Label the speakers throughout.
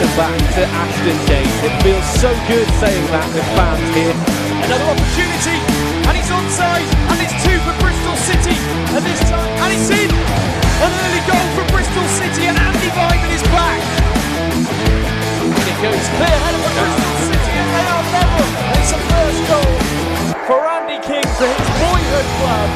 Speaker 1: welcome back to Ashton Gate. It feels so good saying that with fans here.
Speaker 2: Another opportunity, and he's onside, and it's 2 for Bristol City, and this time, and it's in! An early goal for Bristol City, and Andy Vyman is back!
Speaker 1: And it goes clear ahead of
Speaker 2: Bristol City, and they are level! It's a first goal for Andy King for his boyhood club.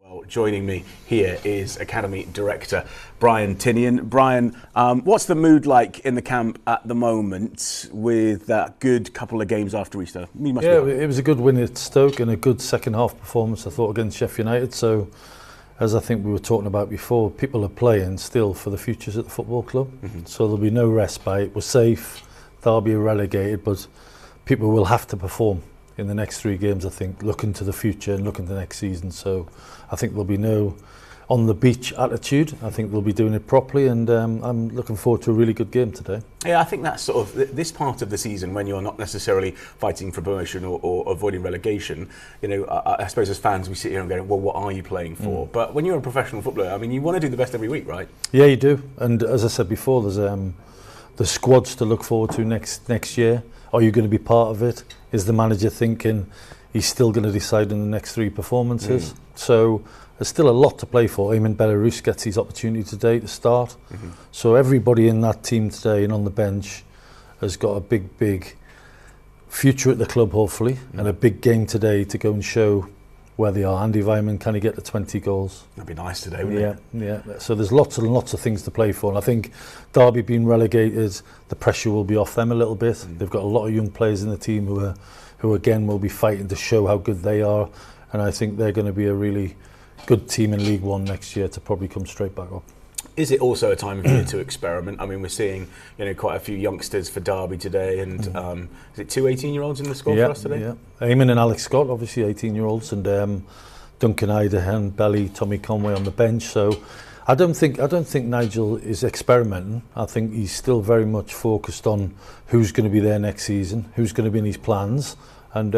Speaker 3: Well, joining me here is Academy Director Brian Tinian. Brian, what's the mood like in the camp at the moment with that good couple of games after Easter?
Speaker 4: It was a good win at Stoke and a good second half performance, I thought, against Sheffield United. So, as I think we were talking about before, people are playing still for the futures at the football club. Mm-hmm. So there'll be no respite. We're safe. Derby are relegated, but people will have to perform in the next 3 games, I think, looking to the future and looking to next season. So I think there'll be no on the beach attitude. I think they'll be doing it properly, and I'm looking forward to a really good game today.
Speaker 3: Yeah, I think that's sort of this part of the season when you're not necessarily fighting for promotion or avoiding relegation. You know, I suppose as fans we sit here and go, well, what are you playing for? But when you're a professional footballer, I mean, you want to do the best every week, right?
Speaker 4: Yeah, you do. And as I said before, there's the squads to look forward to next year. Are you going to be part of it? Is the manager thinking he's still going to decide in the next 3 performances? So there's still a lot to play for. Eamon Belarus gets his opportunity today to start. So everybody in that team today and on the bench has got a big future at the club, hopefully, and a big game today to go and show where they are. Andy Vyman, can he get to 20 goals?
Speaker 3: That'd be nice today, wouldn't it?
Speaker 4: Yeah. So there's lots and lots of things to play for. And I think Derby being relegated, the pressure will be off them a little bit. They've got a lot of young players in the team who again will be fighting to show how good they are. And I think they're going to be a really good team in League One next year to probably come straight back up.
Speaker 3: Is it also a time of year to experiment? I mean, we're seeing, quite a few youngsters for Derby today, and is it 2 18-year-olds in the squad for us today?
Speaker 4: Yeah, Eamon and Alex Scott, obviously 18-year-olds, and Duncan Idahan, Belly, Tommy Conway on the bench. So I don't think Nigel is experimenting. I think he's still very much focused on who's going to be there next season, who's going to be in his plans, and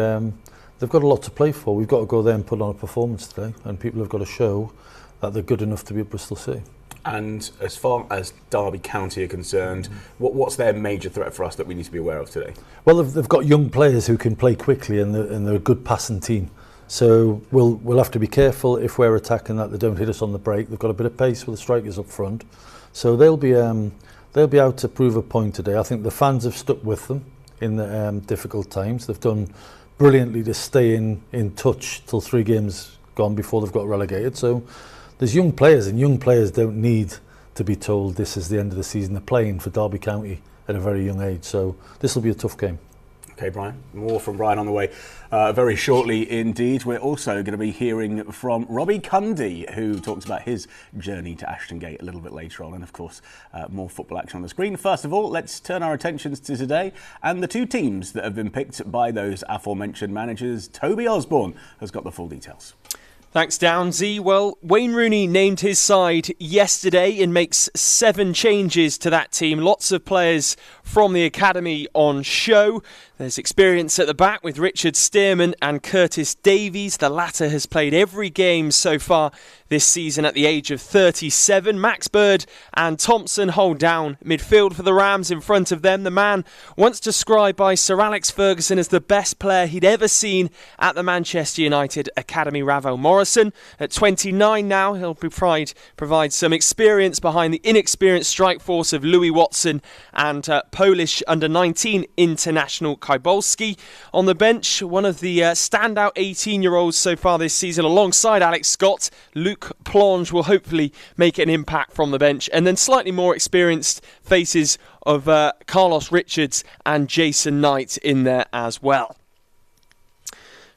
Speaker 4: they've got a lot to play for. We've got to go there and put on a performance today, and people have got to show that they're good enough to be at Bristol City.
Speaker 3: And as far as Derby County are concerned, what's their major threat for us that we need to be aware of today?
Speaker 4: Well, they've got young players who can play quickly, and they're a good passing team. So we'll have to be careful if we're attacking that they don't hit us on the break. They've got a bit of pace with the strikers up front, so they'll be out to prove a point today. I think the fans have stuck with them in the difficult times. They've done brilliantly to stay in touch till 3 games gone before they've got relegated. So there's young players, and young players don't need to be told this is the end of the season. They're playing for Derby County at a very young age, so this will be a tough game.
Speaker 3: Okay, Brian. More from Brian on the way very shortly indeed. We're also going to be hearing from Robbie Cundy, who talks about his journey to Ashton Gate a little bit later on, and of course more football action on the screen. First of all, let's turn our attentions to today and the 2 teams that have been picked by those aforementioned managers. Toby Osborne has got the full details.
Speaker 2: Thanks, Downsy. Well, Wayne Rooney named his side yesterday and makes 7 changes to that team. Lots of players from the academy on show. There's experience at the back with Richard Stearman and Curtis Davies. The latter has played every game so far this season at the age of 37. Max Bird and Thompson hold down midfield for the Rams. In front of them, the man once described by Sir Alex Ferguson as the best player he'd ever seen at the Manchester United Academy, Ravel Morrison. At 29 now, he'll provide some experience behind the inexperienced strike force of Louis Watson and Polish under-19 international Kybulski. On the bench, one of the standout 18-year-olds so far this season alongside Alex Scott. Luke Plonge will hopefully make an impact from the bench. And then slightly more experienced faces of Carlos Richards and Jason Knight in there as well.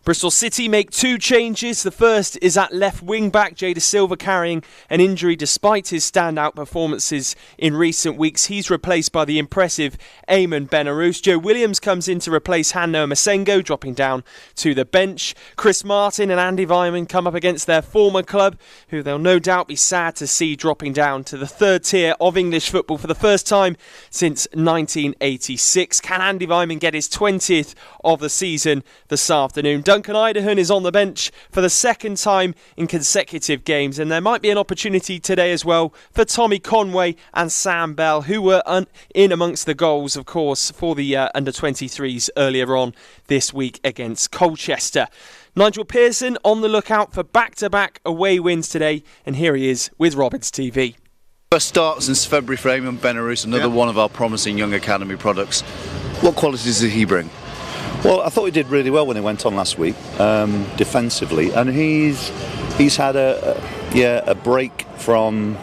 Speaker 2: Bristol City make 2 changes. The first is at left wing-back, Jada Silva carrying an injury despite his standout performances in recent weeks. He's replaced by the impressive Eamon Benarous. Joe Williams comes in to replace Hanno Masengo, dropping down to the bench. Chris Martin and Andy Weimann come up against their former club, who they'll no doubt be sad to see dropping down to the 3rd tier of English football for the first time since 1986. Can Andy Weimann get his 20th of the season this afternoon? Duncan Idahan is on the bench for the 2nd time in consecutive games, and there might be an opportunity today as well for Tommy Conway and Sam Bell, who were in amongst the goals, of course, for the under-23s earlier on this week against Colchester. Nigel Pearson on the lookout for back-to-back away wins today, and here he is with Robbins TV.
Speaker 5: First start since February for Eamon Benarous, another one of our promising young academy products. What qualities did he bring?
Speaker 6: Well, I thought he did really well when he went on last week, defensively, and he's had a break from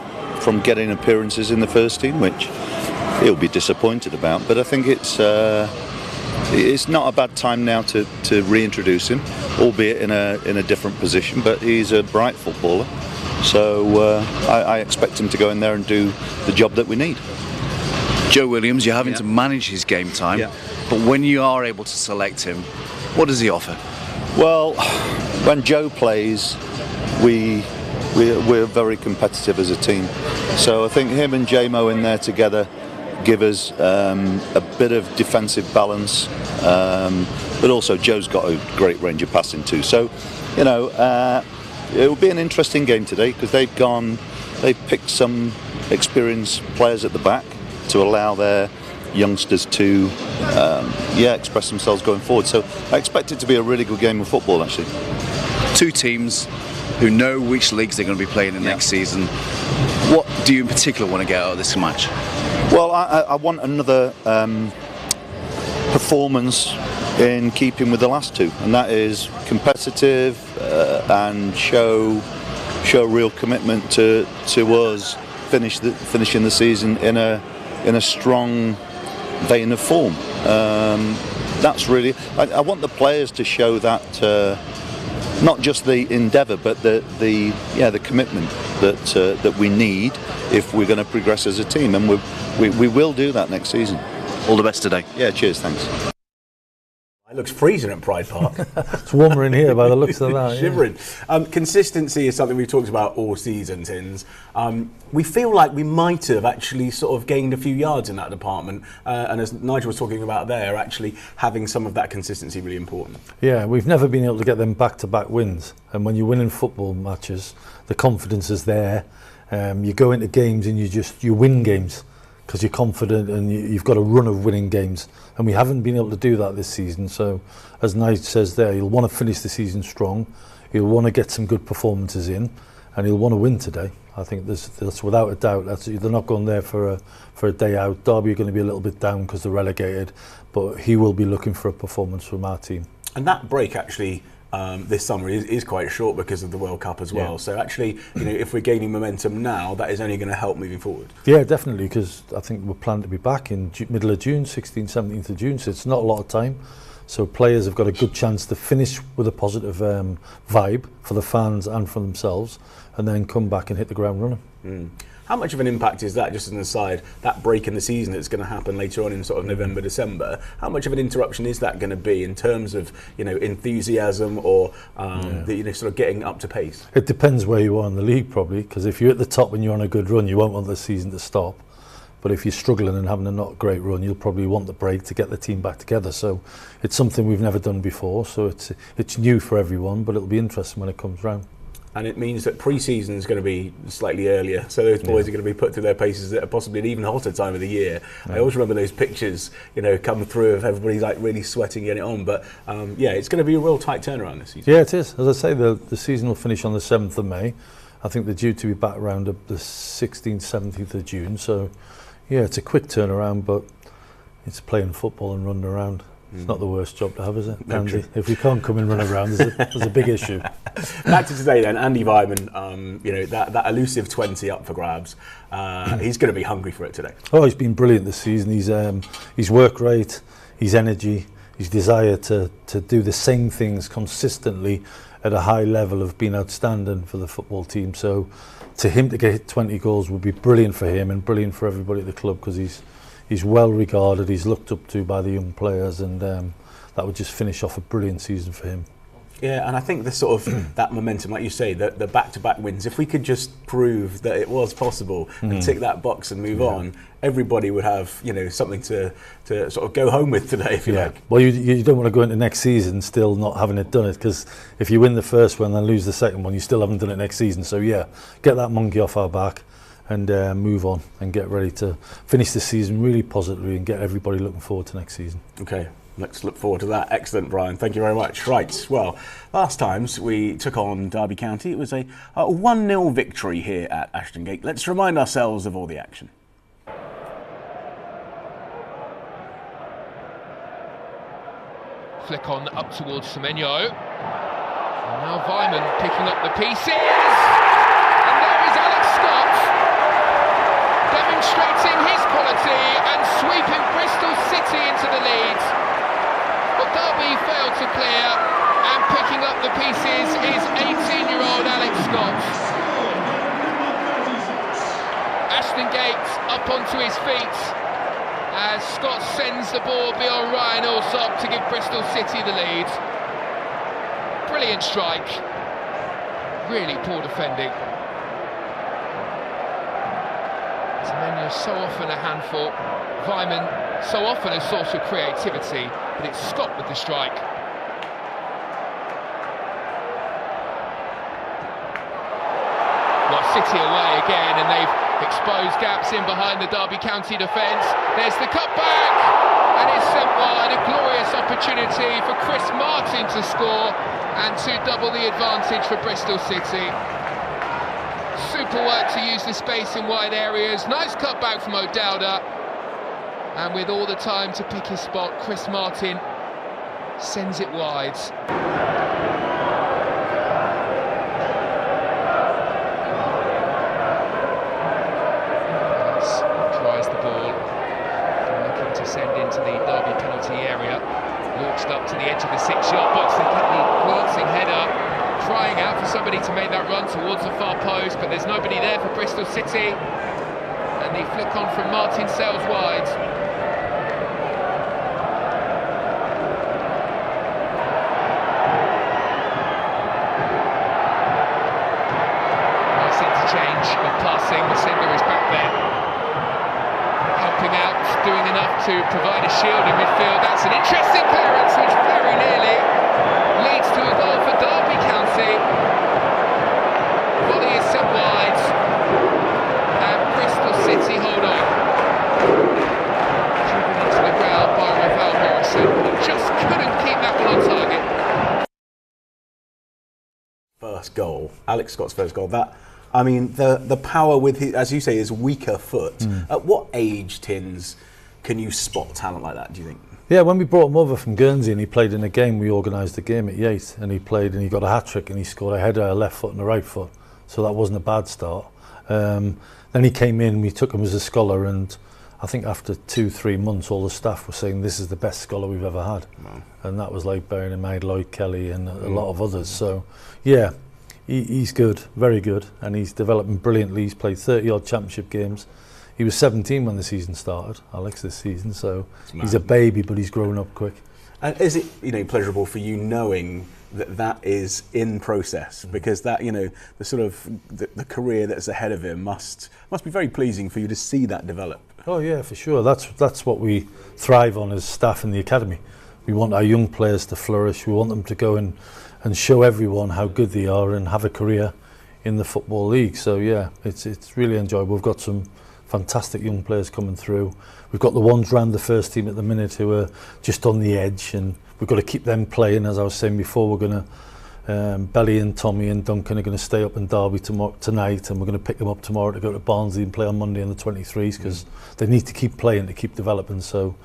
Speaker 6: getting appearances in the first team, which he'll be disappointed about. But I think it's not a bad time now to reintroduce him, albeit in a different position. But he's a bright footballer, so I expect him to go in there and do the job that we need.
Speaker 5: Joe Williams, you're having to manage his game time. Yeah. But when you are able to select him, what does he offer?
Speaker 6: Well, when Joe plays, we're very competitive as a team. So I think him and JMO in there together give us a bit of defensive balance. But also Joe's got a great range of passing too. So, it will be an interesting game today because they've picked some experienced players at the back to allow their youngsters to express themselves going forward. So I expect it to be a really good game of football, actually.
Speaker 5: 2 teams who know which leagues they're going to be playing in next season. What do you in particular want to get out of this match?
Speaker 6: Well, I want another performance in keeping with the last 2, and that is competitive and show real commitment to us finishing the season in a strong vein of form. That's really, I want the players to show that, not just the endeavour, but the commitment that we need if we're going to progress as a team, and we will do that next season.
Speaker 5: All the best today.
Speaker 6: Yeah, cheers, thanks.
Speaker 3: It looks freezing at Pride Park.
Speaker 4: It's warmer in here by the looks of that.
Speaker 3: Shivering. Yeah. Consistency is something we've talked about all season, Tins. We feel like we might have actually sort of gained a few yards in that department. And as Nigel was talking about there, actually having some of that consistency really important.
Speaker 4: Yeah, we've never been able to get them back-to-back wins. And when you're winning football matches, the confidence is there. You go into games and you win games because you're confident and you've got a run of winning games, and we haven't been able to do that this season. So as Nigel says there, you'll want to finish the season strong, you'll want to get some good performances in, and you'll want to win today. I think that's without a doubt. They're not going there for a day out. Derby are going to be a little bit down because they're relegated, but he will be looking for a performance from our team.
Speaker 3: And that break actually this summer is quite short because of the World Cup as well. Yeah. So actually, if we're gaining momentum now, that is only going to help moving forward.
Speaker 4: Yeah, definitely, because I think we're planned to be back in middle of June, 16th, 17th of June, so it's not a lot of time. So players have got a good chance to finish with a positive vibe for the fans and for themselves, and then come back and hit the ground running.
Speaker 3: Mm. How much of an impact is that, just as an aside, that break in the season that's going to happen later on in sort of November, December? How much of an interruption is that going to be in terms of, enthusiasm or sort of getting up to pace?
Speaker 4: It depends where you are in the league, probably, because if you're at the top and you're on a good run, you won't want the season to stop. But if you're struggling and having a not great run, you'll probably want the break to get the team back together. So it's something we've never done before. So it's new for everyone, but it'll be interesting when it comes round.
Speaker 3: And it means that pre-season is going to be slightly earlier, so those boys are going to be put through their paces at possibly an even hotter time of the year. I always remember those pictures, come through of everybody like really sweating, getting it on. But it's going to be a real tight turnaround this season.
Speaker 4: Yeah, it is. As I say, the season will finish on the 7th of May. I think they're due to be back around the 16th, 17th of June. So, yeah, it's a quick turnaround, but it's playing football and running around. It's not the worst job to have, is it, Andy? If you can't come and run around, there's a big issue.
Speaker 3: Back to today then, Andy Weimann, that elusive 20 up for grabs. He's going to be hungry for it today.
Speaker 4: Oh, he's been brilliant this season. His work rate, his energy, his desire to do the same things consistently at a high level have been outstanding for the football team. So to him to get 20 goals would be brilliant for him and brilliant for everybody at the club, because he's well regarded, he's looked up to by the young players, and that would just finish off a brilliant season for him.
Speaker 3: Yeah, and I think the sort of that momentum, like you say, the back-to-back wins, if we could just prove that it was possible and tick that box and move on, everybody would have, you know, something to sort of go home with today, if you like.
Speaker 4: Well, you don't want to go into next season still not having it done it, because if you win the first one and lose the second one, you still haven't done it next season. So yeah, get that monkey off our back and move on and get ready to finish the season really positively and get everybody looking forward to next season.
Speaker 3: Okay. Let's look forward to that. Excellent, Brian. Thank you very much. Right, well, last times we took on Derby County, it was a 1-0 victory here at Ashton Gate. Let's remind ourselves of all the action.
Speaker 7: Flick on up towards Semenyo. And now Vyman picking up the pieces. And there is Alex Scott demonstrating his quality and sweeping Bristol City into the lead. But Derby failed to clear, and picking up the pieces is 18-year-old Alex Scott. Ashton Gate up onto his feet as Scott sends the ball beyond Ryan Alsop to give Bristol City the lead. Brilliant strike. Really poor defending. Semenyo so often a handful. Vyman so often a source of creativity, but it's Scott with the strike. Well, City away again, and they've exposed gaps in behind the Derby County defence. There's the cutback, and it's sent wide. A glorious opportunity for Chris Martin to score and to double the advantage for Bristol City. Super work to use the space in wide areas. Nice cutback from O'Dowda. And with all the time to pick his spot, Chris Martin sends it wide. Tries the ball, looking to send into the Derby penalty area. Launched up to the edge of the six-yard box. They get the glancing header, crying out for somebody to make that run towards the far post, but there's nobody there for Bristol City. And the flick on from Martin sails wide. Change of passing, the sender is back there, helping out, doing enough to provide a shield in midfield. That's an interesting clearance, which very nearly leads to a goal for Derby County. Volley is sent wide, and Bristol City hold on. Driven into the ground by Ravel Morrison, who just couldn't keep that one on target.
Speaker 3: First goal, Alex Scott's first goal. I mean, the power with his, as you say, his weaker foot. At what age, Tins, can you spot talent like that, do you think?
Speaker 4: Yeah, when we brought him over from Guernsey and he played in a game, we organised a game at Yate, and he played and he got a hat-trick and he scored a header, a left foot and a right foot. So that wasn't a bad start. Then he came in, we took him as a scholar, and I think after 2-3 months all the staff were saying this is the best scholar we've ever had. Wow. And that was like bearing in mind Lloyd Kelly and a lot of others. So yeah, he's good, very good, and he's developing brilliantly. He's played 30-odd championship games. He was 17 when the season started, Alex, this season, so he's a baby, but he's grown up quick.
Speaker 3: And is it, pleasurable for you knowing that is in process? Because that, the sort of the career that's ahead of him must be very pleasing for you to see that develop.
Speaker 4: Oh yeah, for sure. That's what we thrive on as staff in the academy. We want our young players to flourish. We want them to go and show everyone how good they are and have a career in the Football League. So yeah, it's really enjoyable. We've got some fantastic young players coming through. We've got the ones round the first team at the minute who are just on the edge, and we've got to keep them playing. As I was saying before, we're going to Belly and Tommy and Duncan are going to stay up in Derby tonight, and we're going to pick them up tomorrow to go to Barnsley and play on Monday in the 23s, because they need to keep playing to keep developing. So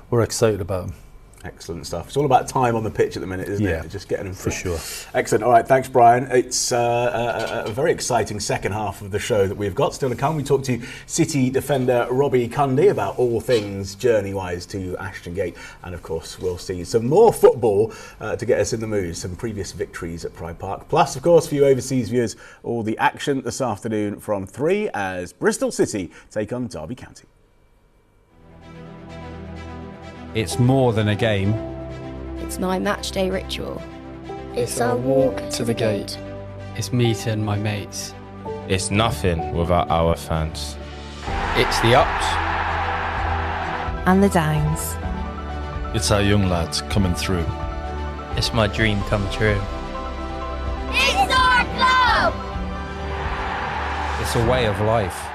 Speaker 4: we're excited about them.
Speaker 3: Excellent stuff. It's all about time on the pitch at the minute, isn't it? Just getting them
Speaker 4: for sure.
Speaker 3: Excellent. All right, thanks, Brian. It's a very exciting second half of the show that we've got still to come. We talked to City defender Robbie Cundy about all things journey-wise to Ashton Gate, and of course we'll see some more football to get us in the mood, some previous victories at Pride Park. Plus, of course, for you overseas viewers, all the action this afternoon from 3 as Bristol City take on Derby County.
Speaker 8: It's more than a game.
Speaker 9: It's my match day ritual.
Speaker 10: It's our walk to the gate.
Speaker 11: It's meeting my mates.
Speaker 12: It's nothing without our fans.
Speaker 11: It's the ups
Speaker 13: and the downs.
Speaker 14: It's our young lads coming through.
Speaker 15: It's my dream come true.
Speaker 16: It's our club!
Speaker 8: It's a way of life.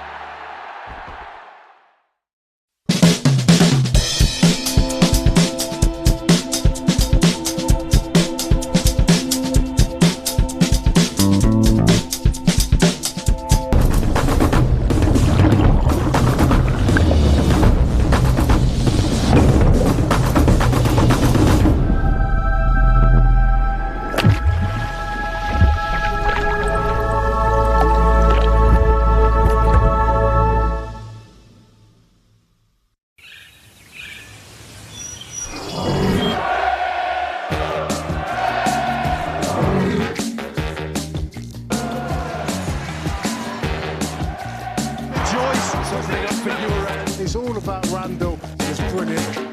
Speaker 17: It's all about Randall. It's brilliant.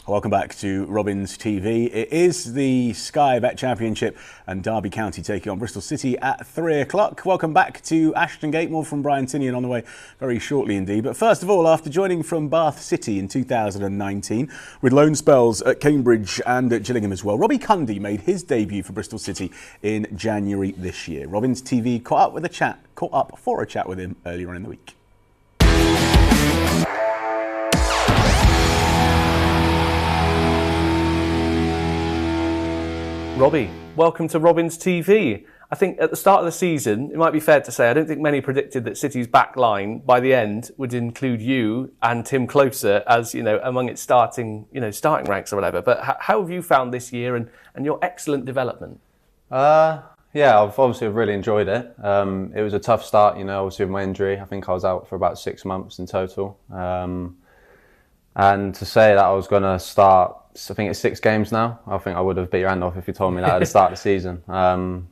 Speaker 3: Welcome back to Robins TV. It is the Sky Bet Championship and Derby County taking on Bristol City at 3 o'clock. Welcome back to Ashton Gate. More from Brian Tinian on the way very shortly indeed. But first of all, after joining from Bath City in 2019 with loan spells at Cambridge and at Gillingham as well, Robbie Cundy made his debut for Bristol City in January this year. Robins TV caught up for a chat with him earlier on in the week.
Speaker 18: Robbie, welcome to Robins TV. I think at the start of the season, it might be fair to say, I don't think many predicted that City's back line by the end would include you and Tim Closer as, among its starting ranks or whatever. But how have you found this year and your excellent development?
Speaker 19: Yeah, I've obviously really enjoyed it. It was a tough start, obviously with my injury. I think I was out for about 6 months in total. And to say that I was going to start, I think it's 6 games now. I think I would have beat your hand off if you told me that at the start of the season.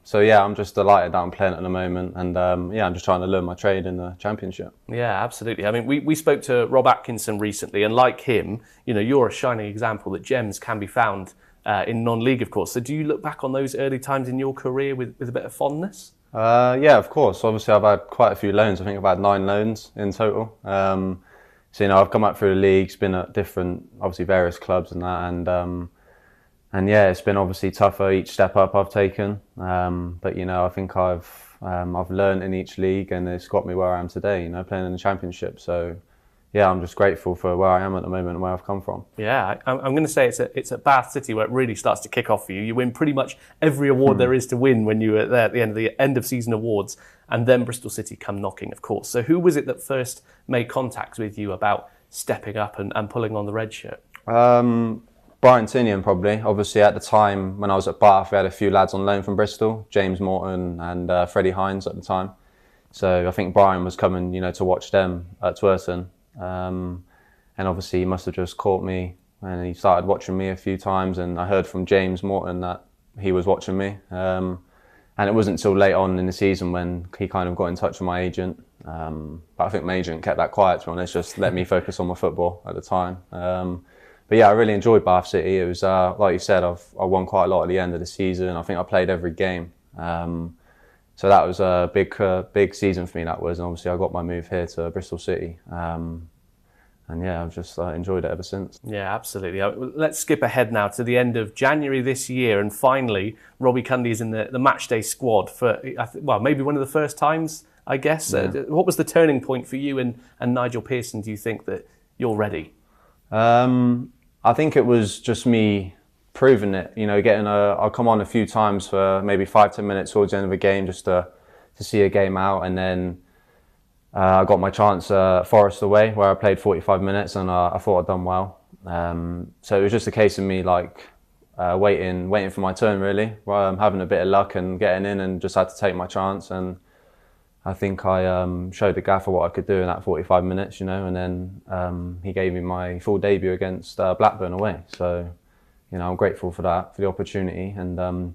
Speaker 19: So yeah, I'm just delighted that I'm playing at the moment, and I'm just trying to learn my trade in the Championship.
Speaker 18: Yeah, absolutely. I mean, we spoke to Rob Atkinson recently, and like him, you're a shining example that gems can be found in non-league, of course. So do you look back on those early times in your career with a bit of fondness?
Speaker 19: Yeah, of course. Obviously, I've had quite a few loans. I think I've had 9 loans in total. So I've come up through the leagues, been at different, obviously various clubs and that, and yeah, it's been obviously tougher each step up I've taken. But I think I've learned in each league, and it's got me where I am today. Playing in the Championship. So yeah, I'm just grateful for where I am at the moment and where I've come from.
Speaker 18: Yeah, I'm going to say it's at Bath City where it really starts to kick off for you. You win pretty much every award there is to win when you were there at the end of season awards, and then Bristol City come knocking, of course. So who was it that first made contact with you about stepping up and pulling on the red shirt?
Speaker 19: Brian Tinian probably. Obviously at the time when I was at Bath, we had a few lads on loan from Bristol, James Morton and Freddie Hines at the time. So I think Brian was coming, to watch them at Twerton. And obviously he must have just caught me, and he started watching me a few times, and I heard from James Morton that he was watching me. And it wasn't until late on in the season when he kind of got in touch with my agent, But I think my agent kept that quiet, to be honest, just let me focus on my football at the time. But yeah, I really enjoyed Bath City. It was, like you said, I won quite a lot at the end of the season. I think I played every game. So that was a big season for me, that was. And obviously I got my move here to Bristol City. And yeah, I've just enjoyed it ever since.
Speaker 18: Yeah, absolutely. Let's skip ahead now to the end of January this year, and finally, Robbie Cundy is in the matchday squad for, well, maybe one of the first times, I guess. Yeah. What was the turning point for you and Nigel Pearson, do you think, that you're ready?
Speaker 19: I think it was just me proving it. You know, I'll come on a few times for maybe 5-10 minutes towards the end of a game just to see a game out, and then I got my chance at Forest away, where I played 45 minutes, and I thought I'd done well. So it was just a case of me waiting for my turn, really. Having a bit of luck and getting in, and just had to take my chance. And I think I showed the gaffer what I could do in that 45 minutes, you know. And then he gave me my full debut against Blackburn away. So, you know, I'm grateful for that, for the opportunity, and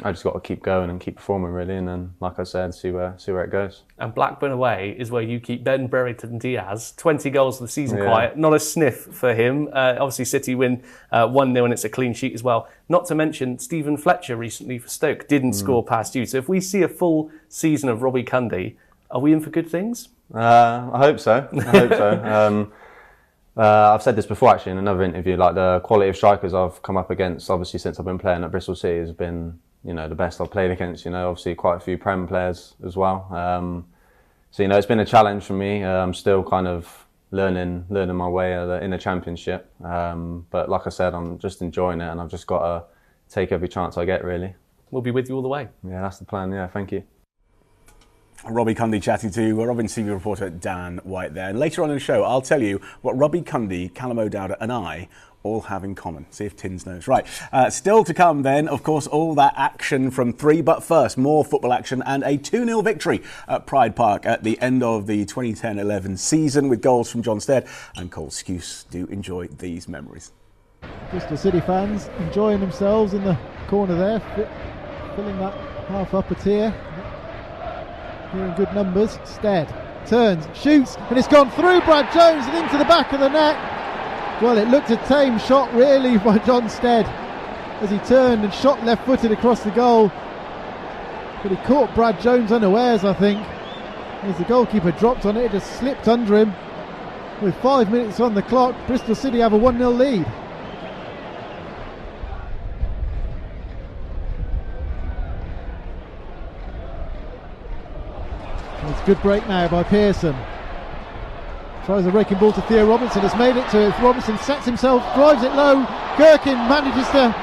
Speaker 19: I just got to keep going and keep performing, really, and then, like I said, see where it goes.
Speaker 18: And Blackburn away is where you keep Ben Brereton-Diaz, 20 goals for the season, quiet, not a sniff for him. Obviously, City win 1-0, and it's a clean sheet as well. Not to mention, Stephen Fletcher recently for Stoke didn't score past you. So if we see a full season of Robbie Cundy, are we in for good things?
Speaker 19: I hope so. I've said this before, actually, in another interview. Like, the quality of strikers I've come up against, obviously, since I've been playing at Bristol City, has been, you know, the best I've played against. You know, obviously quite a few Prem players as well. So, you know, it's been a challenge for me. I'm still kind of learning my way in the Championship. But like I said, I'm just enjoying it, and I've just got to take every chance I get, really.
Speaker 18: We'll be with you all the way.
Speaker 19: Yeah, that's the plan. Yeah, thank you.
Speaker 3: Robbie Cundy chatting to Robin TV reporter Dan White there. And later on in the show, I'll tell you what Robbie Cundy, Callum O'Dowda and I all have in common. See if Tins knows. Right, still to come then, of course, all that action from 3. But first, more football action and a 2-0 victory at Pride Park at the end of the 2010-11 season, with goals from John Stead and Cole Skuse. Do enjoy these memories.
Speaker 20: Bristol City fans enjoying themselves in the corner there, filling that half upper tier. Here in good numbers. Stead turns, shoots, and it's gone through Brad Jones and into the back of the net. Well, it looked a tame shot, really, by John Stead as he turned and shot left-footed across the goal. But he caught Brad Jones unawares, I think. As the goalkeeper dropped on it, it just slipped under him. With 5 minutes on the clock, Bristol City have a 1-0 lead. It's a good break now by Pearson. Tries a raking ball to Theo Robinson, has made it to Robinson, sets himself, drives it low. Gherkin manages to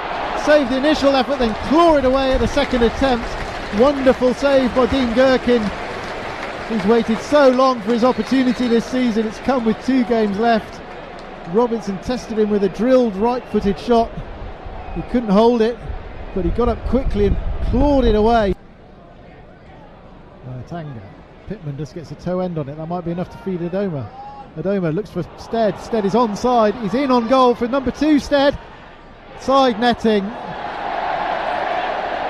Speaker 20: save the initial effort, then claw it away at the second attempt. Wonderful save by Dean Gherkin. He's waited so long for his opportunity this season. It's come with 2 games left. Robinson tested him with a drilled right-footed shot. He couldn't hold it, but he got up quickly and clawed it away. Tanga. Pittman just gets a toe end on it. That might be enough to feed Adoma. Adoma looks for Stead. Stead is onside. He's in on goal for number 2, Stead. Side netting.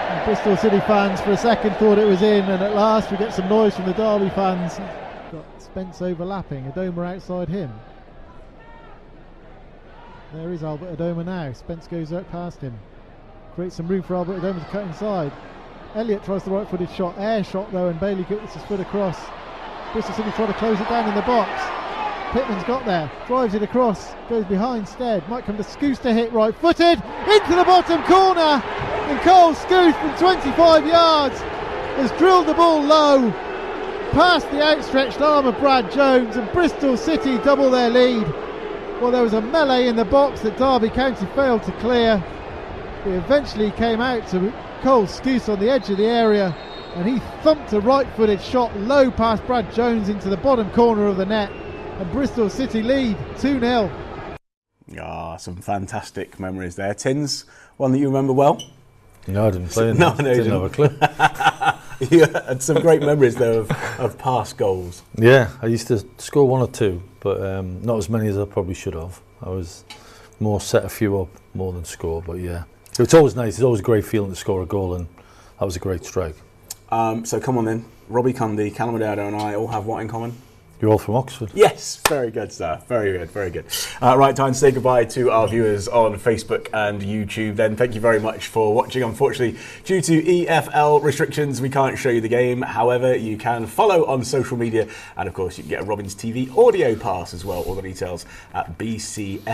Speaker 20: And Bristol City fans for a second thought it was in, and at last we get some noise from the Derby fans. Got Spence overlapping. Adoma outside him. There is Albert Adoma now. Spence goes out past him. Creates some room for Albert Adoma to cut inside. Elliott tries the right-footed shot, air shot though, and Bailey gets his foot across. Bristol City try to close it down in the box. Pittman's got there, drives it across, goes behind Stead, might come to Skuse to hit right-footed, into the bottom corner, and Cole Skuse from 25 yards has drilled the ball low, past the outstretched arm of Brad Jones, and Bristol City double their lead. Well, there was a melee in the box that Derby County failed to clear. It eventually came out to Cole Skuse on the edge of the area, and he thumped a right-footed shot low past Brad Jones into the bottom corner of the net, and Bristol City lead 2-0.
Speaker 3: Some fantastic memories there. Tins, one that you remember well?
Speaker 4: No, I didn't play.
Speaker 3: No,
Speaker 4: didn't have a clue.
Speaker 3: You had some great memories though of past goals.
Speaker 4: Yeah, I used to score 1 or 2, but not as many as I probably should have. I was more set a few up more than score, but yeah. It's always nice. It's always a great feeling to score a goal, and that was a great strike.
Speaker 3: So come on then, Robbie Cundy, Callum O'Dowd and I all have what in common?
Speaker 4: You're all from Oxford.
Speaker 3: Yes, very good, sir. Very good, very good. Right, time to say goodbye to our viewers on Facebook and YouTube. Then thank you very much for watching. Unfortunately, due to EFL restrictions, we can't show you the game. However, you can follow on social media, and of course, you can get a Robins TV audio pass as well. All the details at bcfc.co.uk.